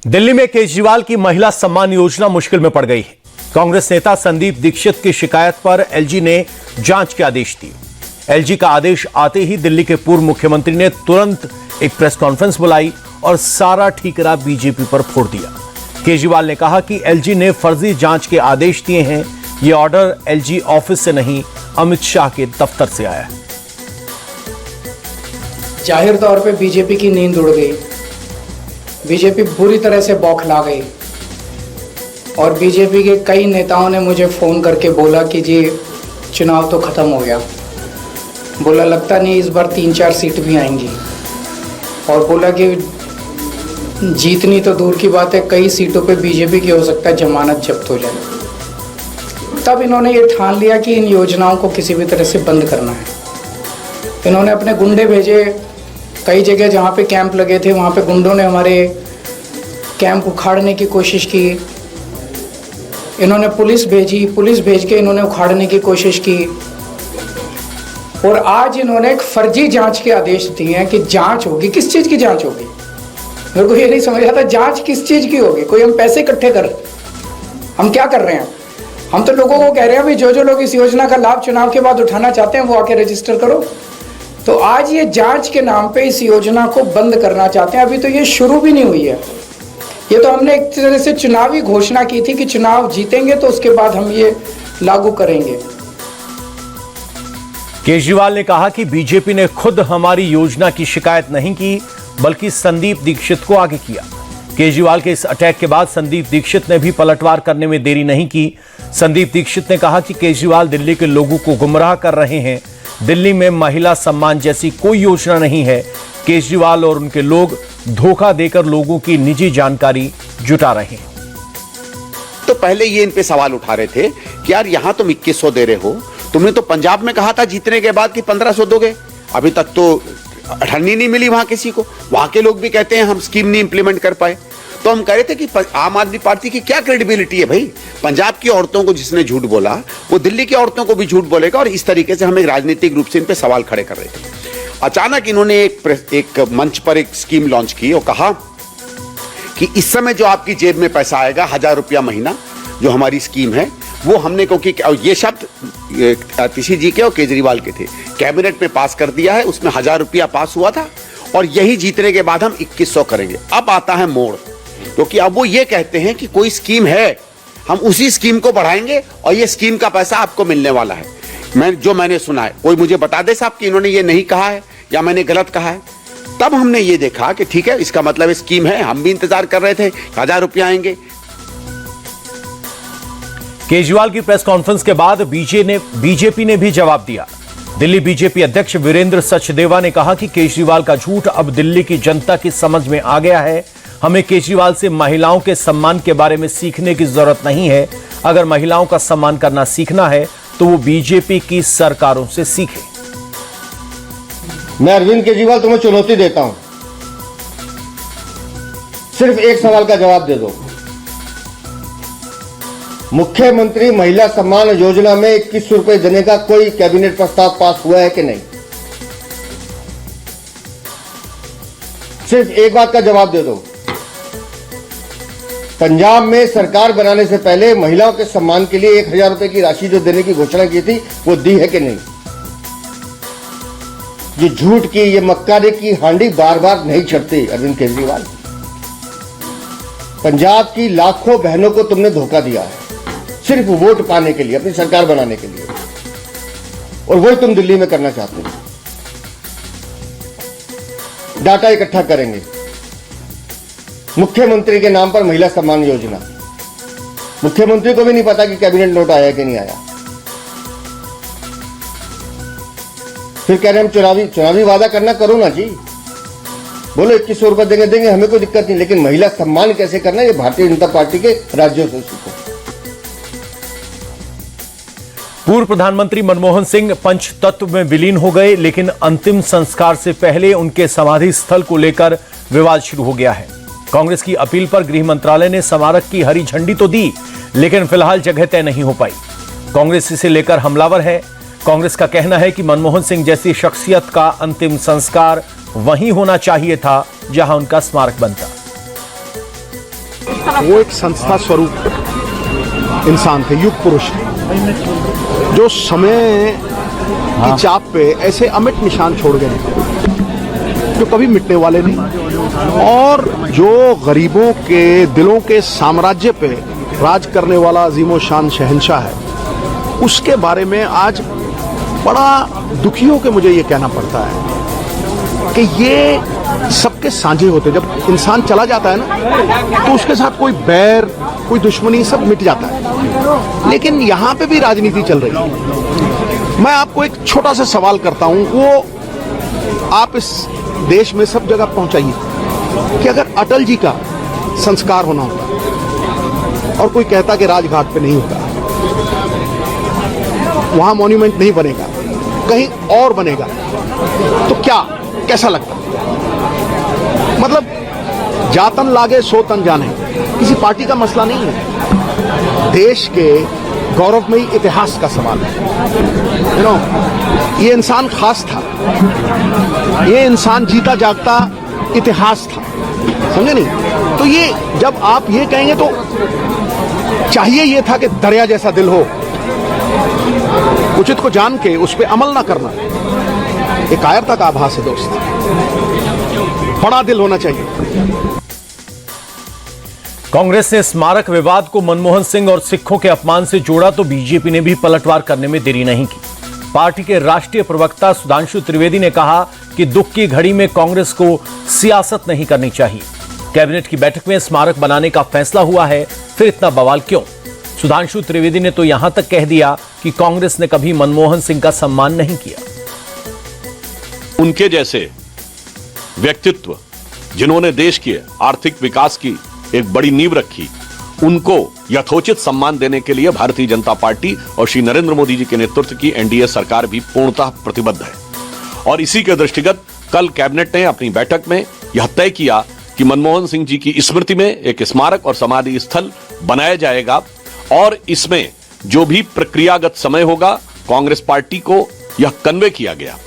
दिल्ली में केजरीवाल की महिला सम्मान योजना मुश्किल में पड़ गई है। कांग्रेस नेता संदीप दीक्षित की शिकायत पर एलजी ने जांच के आदेश दिए। एलजी का आदेश आते ही दिल्ली के पूर्व मुख्यमंत्री ने तुरंत एक प्रेस कॉन्फ्रेंस बुलाई और सारा ठीकरा बीजेपी पर फोड़ दिया। केजरीवाल ने कहा कि एलजी ने फर्जी जांच के आदेश दिए हैं। यह ऑर्डर एलजी ऑफिस से नहीं, अमित शाह के दफ्तर से आया है। जाहिर तौर पे बीजेपी की नींद उड़ गई, बीजेपी बुरी तरह से बौखला गई और बीजेपी के कई नेताओं ने मुझे फ़ोन करके बोला कि जी चुनाव तो ख़त्म हो गया। बोला लगता नहीं इस बार 3-4 सीट भी आएंगी और बोला कि जीतनी तो दूर की बात है, कई सीटों पे बीजेपी की हो सकता है जमानत जब्त हो जाए। तब इन्होंने ये ठान लिया कि इन योजनाओं को किसी भी तरह से बंद करना है। इन्होंने अपने गुंडे भेजे, कई जगह जहाँ पे कैंप लगे थे वहाँ पे गुंडों ने हमारे कैंप उखाड़ने की कोशिश की। इन्होंने पुलिस भेजी, पुलिस भेज के इन्होंने उखाड़ने की कोशिश की और आज इन्होंने एक फर्जी जांच के आदेश दिए हैं कि जांच होगी। किस चीज़ की जांच होगी? मेरे को ये नहीं समझ आता, जांच किस चीज़ की होगी? कोई हम पैसे इकट्ठे कर, हम क्या कर रहे हैं? हम तो लोगों को कह रहे हैं भाई जो लोग इस योजना का लाभ चुनाव के बाद उठाना चाहते हैं वो आके रजिस्टर करो। तो आज ये जांच के नाम पे इस योजना को बंद करना चाहते हैं। अभी तो ये शुरू भी नहीं हुई है। ये तो हमने एक तरह से चुनावी घोषणा की थी कि चुनाव जीतेंगे तो उसके बाद हम ये लागू करेंगे। केजरीवाल ने कहा कि बीजेपी ने खुद हमारी योजना की शिकायत नहीं की, बल्कि संदीप दीक्षित को आगे किया। केजरीवाल के इस अटैक के बाद संदीप दीक्षित ने भी पलटवार करने में देरी नहीं की। संदीप दीक्षित ने कहा कि केजरीवाल दिल्ली के लोगों को गुमराह कर रहे हैं। दिल्ली में महिला सम्मान जैसी कोई योजना नहीं है। केजरीवाल और उनके लोग धोखा देकर लोगों की निजी जानकारी जुटा रहे हैं। तो पहले ये इन पे सवाल उठा रहे थे कि यार यहां तुम 2100 दे रहे हो, तुमने तो पंजाब में कहा था जीतने के बाद कि 1500 दोगे, अभी तक तो अठन्नी नहीं मिली वहां किसी को। वहां के लोग भी कहते हैं हम स्कीम नहीं इंप्लीमेंट कर पाए। तो हम कह रहे थे कि आम आदमी पार्टी की क्या क्रेडिबिलिटी है भाई? पंजाब की औरतों को जिसने झूठ बोला वो दिल्ली की औरतों को भी झूठ बोलेगा। और इस तरीके से हम एक राजनीतिक रूप से इन पे सवाल खड़े कर रहे थे। अचानक इन्होंने एक मंच पर एक स्कीम लॉन्च की और कहा कि इस समय जो आपकी जेब में पैसा आएगा 1000 रुपया महीना, जो हमारी स्कीम है वो हमने, क्योंकि ये शब्द आतिशी जी के और केजरीवाल के थे, कैबिनेट में पास कर दिया है। उसमें 1000 रुपया पास हुआ था और यही जीतने के बाद हम 2100 करेंगे। अब आता है मोड़, क्योंकि अब वो ये कहते हैं कि कोई स्कीम है, हम उसी स्कीम को बढ़ाएंगे और ये स्कीम का पैसा आपको मिलने वाला है। मैंने सुना है, कोई मुझे बता दे साहब कि इन्होंने ये नहीं कहा है या मैंने गलत कहा है। तब हमने ये देखा कि ठीक है, इसका मतलब स्कीम है, हम भी इंतजार कर रहे थे 1000 रुपया आएंगे। केजरीवाल की प्रेस कॉन्फ्रेंस के बाद बीजेपी ने भी जवाब दिया। दिल्ली बीजेपी अध्यक्ष वीरेंद्र सचदेवा ने कहा कि केजरीवाल का झूठ अब दिल्ली की जनता की समझ में आ गया है। हमें केजरीवाल से महिलाओं के सम्मान के बारे में सीखने की जरूरत नहीं है। अगर महिलाओं का सम्मान करना सीखना है तो वो बीजेपी की सरकारों से सीखे। मैं अरविंद केजरीवाल तुम्हें चुनौती देता हूं, सिर्फ एक सवाल का जवाब दे दो। मुख्यमंत्री महिला सम्मान योजना में 2100 रुपए देने का कोई कैबिनेट प्रस्ताव पास हुआ है कि नहीं? सिर्फ एक बात का जवाब दे दो। पंजाब में सरकार बनाने से पहले महिलाओं के सम्मान के लिए 1000 रुपए की राशि जो देने की घोषणा की थी वो दी है कि नहीं? ये झूठ की, ये मक्कारी की हांडी बार बार नहीं चढ़ती अरविंद केजरीवाल। पंजाब की लाखों बहनों को तुमने धोखा दिया है सिर्फ वोट पाने के लिए, अपनी सरकार बनाने के लिए, और वही तुम दिल्ली में करना चाहते हो। डाटा इकट्ठा करेंगे, मुख्यमंत्री के नाम पर महिला सम्मान योजना, मुख्यमंत्री को भी नहीं पता कि कैबिनेट नोट आया कि नहीं आया। फिर कह रहे हम चुनावी वादा करना, करो ना जी, बोलो 2100 रुपए देंगे, हमें कोई दिक्कत नहीं, लेकिन महिला सम्मान कैसे करना ये भारतीय जनता पार्टी के राज्यों से सीखो। पूर्व प्रधानमंत्री मनमोहन सिंह पंचतत्व में विलीन हो गए, लेकिन अंतिम संस्कार से पहले उनके समाधि स्थल को लेकर विवाद शुरू हो गया है। कांग्रेस की अपील पर गृह मंत्रालय ने स्मारक की हरी झंडी तो दी, लेकिन फिलहाल जगह तय नहीं हो पाई। कांग्रेस इसे लेकर हमलावर है। कांग्रेस का कहना है कि मनमोहन सिंह जैसी शख्सियत का अंतिम संस्कार वहीं होना चाहिए था जहां उनका स्मारक बनता। वो एक संस्था स्वरूप इंसान थे, युग पुरुष थे, जो समय की चाप पे ऐसे अमिट निशान छोड़ गए जो कभी मिटने वाले नहीं, और जो गरीबों के दिलों के साम्राज्य पे राज करने वाला अजीमो शान शहंशाह है, उसके बारे में आज बड़ा दुखी होकर मुझे ये कहना पड़ता है कि ये सबके साझे होते। जब इंसान चला जाता है ना, तो उसके साथ कोई बैर, कोई दुश्मनी, सब मिट जाता है। लेकिन यहाँ पे भी राजनीति चल रही है। मैं आपको एक छोटा सा सवाल करता हूँ, वो आप इस देश में सब जगह पहुंचाइए कि अगर अटल जी का संस्कार होना होता और कोई कहता कि राजघाट पे नहीं होता, वहां मॉन्यूमेंट नहीं बनेगा, कहीं और बनेगा, तो कैसा लगता? मतलब जातन लागे सो तन जाने, किसी पार्टी का मसला नहीं है, देश के गौरवमयी इतिहास का सवाल है। ये इंसान खास था, ये इंसान जीता जागता इतिहास था, समझे नहीं? तो ये जब आप ये कहेंगे तो चाहिए ये था कि दरिया जैसा दिल हो, उचित को जान के उस पर अमल ना करना, एक कायरता का आभास है दोस्त। बड़ा दिल होना चाहिए। कांग्रेस ने स्मारक विवाद को मनमोहन सिंह और सिखों के अपमान से जोड़ा तो बीजेपी ने भी पलटवार करने में देरी नहीं की। पार्टी के राष्ट्रीय प्रवक्ता सुधांशु त्रिवेदी ने कहा कि दुख की घड़ी में कांग्रेस को सियासत नहीं करनी चाहिए। कैबिनेट की बैठक में स्मारक बनाने का फैसला हुआ है, फिर इतना बवाल क्यों? सुधांशु त्रिवेदी ने तो यहां तक कह दिया कि कांग्रेस ने कभी मनमोहन सिंह का सम्मान नहीं किया। उनके जैसे व्यक्तित्व जिन्होंने देश के आर्थिक विकास की एक बड़ी नींव रखी, उनको यथोचित सम्मान देने के लिए भारतीय जनता पार्टी और श्री नरेंद्र मोदी जी के नेतृत्व की एनडीए सरकार भी पूर्णतः प्रतिबद्ध है। और इसी के दृष्टिगत कल कैबिनेट ने अपनी बैठक में यह तय किया कि मनमोहन सिंह जी की स्मृति में एक स्मारक और समाधि स्थल बनाया जाएगा, और इसमें जो भी प्रक्रियागत समय होगा कांग्रेस पार्टी को यह कन्वे किया गया।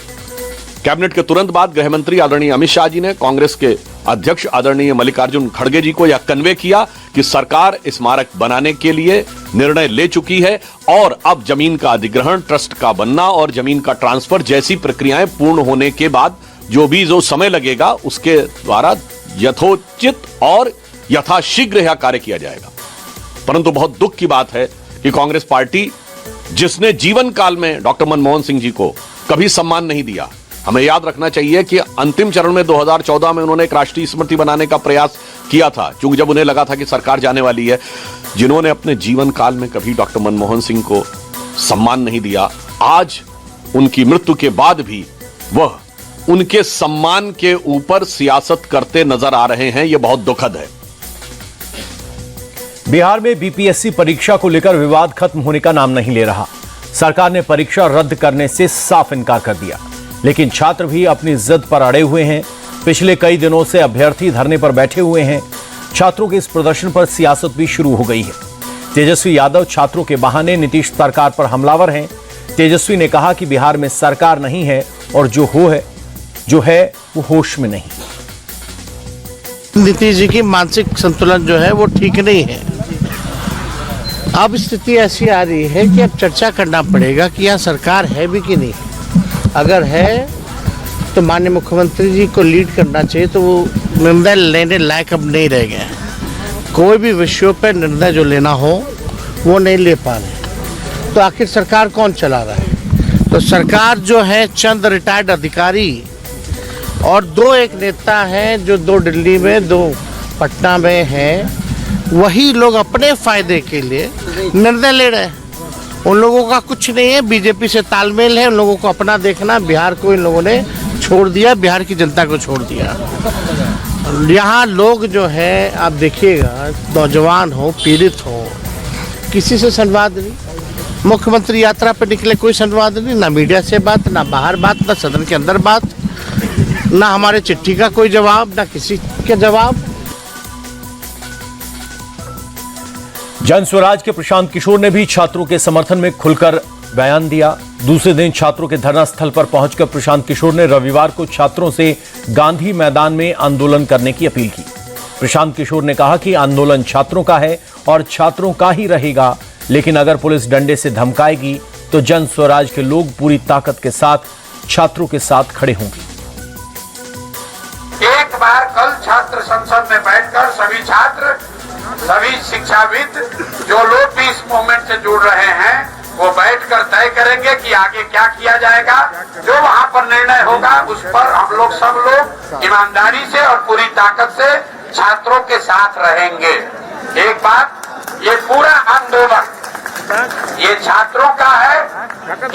कैबिनेट के तुरंत बाद गृह मंत्री आदरणीय अमित शाह जी ने कांग्रेस के अध्यक्ष आदरणीय मल्लिकार्जुन खड़गे जी को यह कन्वे किया कि सरकार स्मारक बनाने के लिए निर्णय ले चुकी है, और अब जमीन का अधिग्रहण, ट्रस्ट का बनना और जमीन का ट्रांसफर जैसी प्रक्रियाएं पूर्ण होने के बाद जो समय लगेगा उसके द्वारा यथोचित और यथाशीघ्र यह कार्य किया जाएगा। परंतु बहुत दुख की बात है कि कांग्रेस पार्टी, जिसने जीवन काल में डॉक्टर मनमोहन सिंह जी को कभी सम्मान नहीं दिया, हमें याद रखना चाहिए कि अंतिम चरण में 2014 में उन्होंने एक राष्ट्रीय स्मृति बनाने का प्रयास किया था, क्योंकि जब उन्हें लगा था कि सरकार जाने वाली है, जिन्होंने अपने जीवन काल में कभी डॉक्टर मनमोहन सिंह को सम्मान नहीं दिया, आज उनकी मृत्यु के बाद भी वह उनके सम्मान के ऊपर सियासत करते नजर आ रहे हैं। यह बहुत दुखद है। बिहार में बीपीएससी परीक्षा को लेकर विवाद खत्म होने का नाम नहीं ले रहा। सरकार ने परीक्षा रद्द करने से साफ इनकार कर दिया, लेकिन छात्र भी अपनी जिद पर अड़े हुए हैं। पिछले कई दिनों से अभ्यर्थी धरने पर बैठे हुए हैं। छात्रों के इस प्रदर्शन पर सियासत भी शुरू हो गई है। तेजस्वी यादव छात्रों के बहाने नीतीश सरकार पर हमलावर हैं। तेजस्वी ने कहा कि बिहार में सरकार नहीं है और जो है वो होश में नहीं। नीतीश जी की मानसिक संतुलन जो है वो ठीक नहीं है। अब स्थिति ऐसी आ रही है कि अब चर्चा करना पड़ेगा कि यहाँ सरकार है भी कि नहीं। अगर है तो माननीय मुख्यमंत्री जी को लीड करना चाहिए, तो वो निर्णय लेने लायक अब नहीं रह गए। कोई भी विषयों पर निर्णय जो लेना हो वो नहीं ले पा रहे, तो आखिर सरकार कौन चला रहा है? तो सरकार जो है चंद रिटायर्ड अधिकारी और एक नेता हैं, जो 2 दिल्ली में 2 पटना में हैं, वही लोग अपने फायदे के लिए निर्णय ले रहे हैं। उन लोगों का कुछ नहीं है, बीजेपी से तालमेल है, उन लोगों को अपना देखना। बिहार को इन लोगों ने छोड़ दिया, बिहार की जनता को छोड़ दिया। यहाँ लोग जो है आप देखिएगा, नौजवान हो, पीड़ित हो, किसी से संवाद नहीं। मुख्यमंत्री यात्रा पर निकले, कोई संवाद नहीं, ना मीडिया से बात, ना बाहर बात, ना सदन के अंदर बात, ना हमारे चिट्ठी का कोई जवाब, ना किसी के जवाब। जन स्वराज के प्रशांत किशोर ने भी छात्रों के समर्थन में खुलकर बयान दिया। दूसरे दिन छात्रों के धरना स्थल पर पहुंचकर प्रशांत किशोर ने रविवार को छात्रों से गांधी मैदान में आंदोलन करने की अपील की। प्रशांत किशोर ने कहा कि आंदोलन छात्रों का है और छात्रों का ही रहेगा, लेकिन अगर पुलिस डंडे से धमकाएगी तो जन स्वराज के लोग पूरी ताकत के साथ छात्रों के साथ खड़े होंगे। एक बार कल छात्र संसद में बैठकर सभी छात्र, सभी शिक्षाविद, जो लोग भी इस मूवमेंट से जुड़ रहे हैं, वो बैठकर तय करेंगे कि आगे क्या किया जाएगा। जो वहां पर निर्णय होगा उस पर हम लोग सब लोग ईमानदारी से और पूरी ताकत से छात्रों के साथ रहेंगे। एक बात, ये पूरा आंदोलन ये छात्रों का है,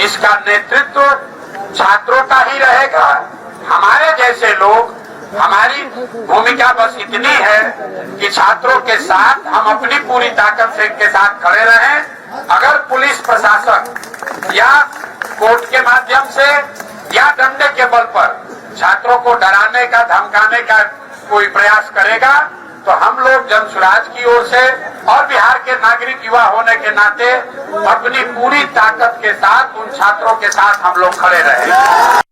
इसका नेतृत्व छात्रों का ही रहेगा। हमारे जैसे लोग, हमारी भूमिका बस इतनी है कि छात्रों के साथ हम अपनी पूरी ताकत से के साथ खड़े रहें। अगर पुलिस प्रशासन या कोर्ट के माध्यम से या डंडे के बल पर छात्रों को डराने का, धमकाने का कोई प्रयास करेगा तो हम लोग जन स्वराज की ओर से और बिहार के नागरिक युवा होने के नाते अपनी पूरी ताकत के साथ उन छात्रों के साथ हम लोग खड़े रहें।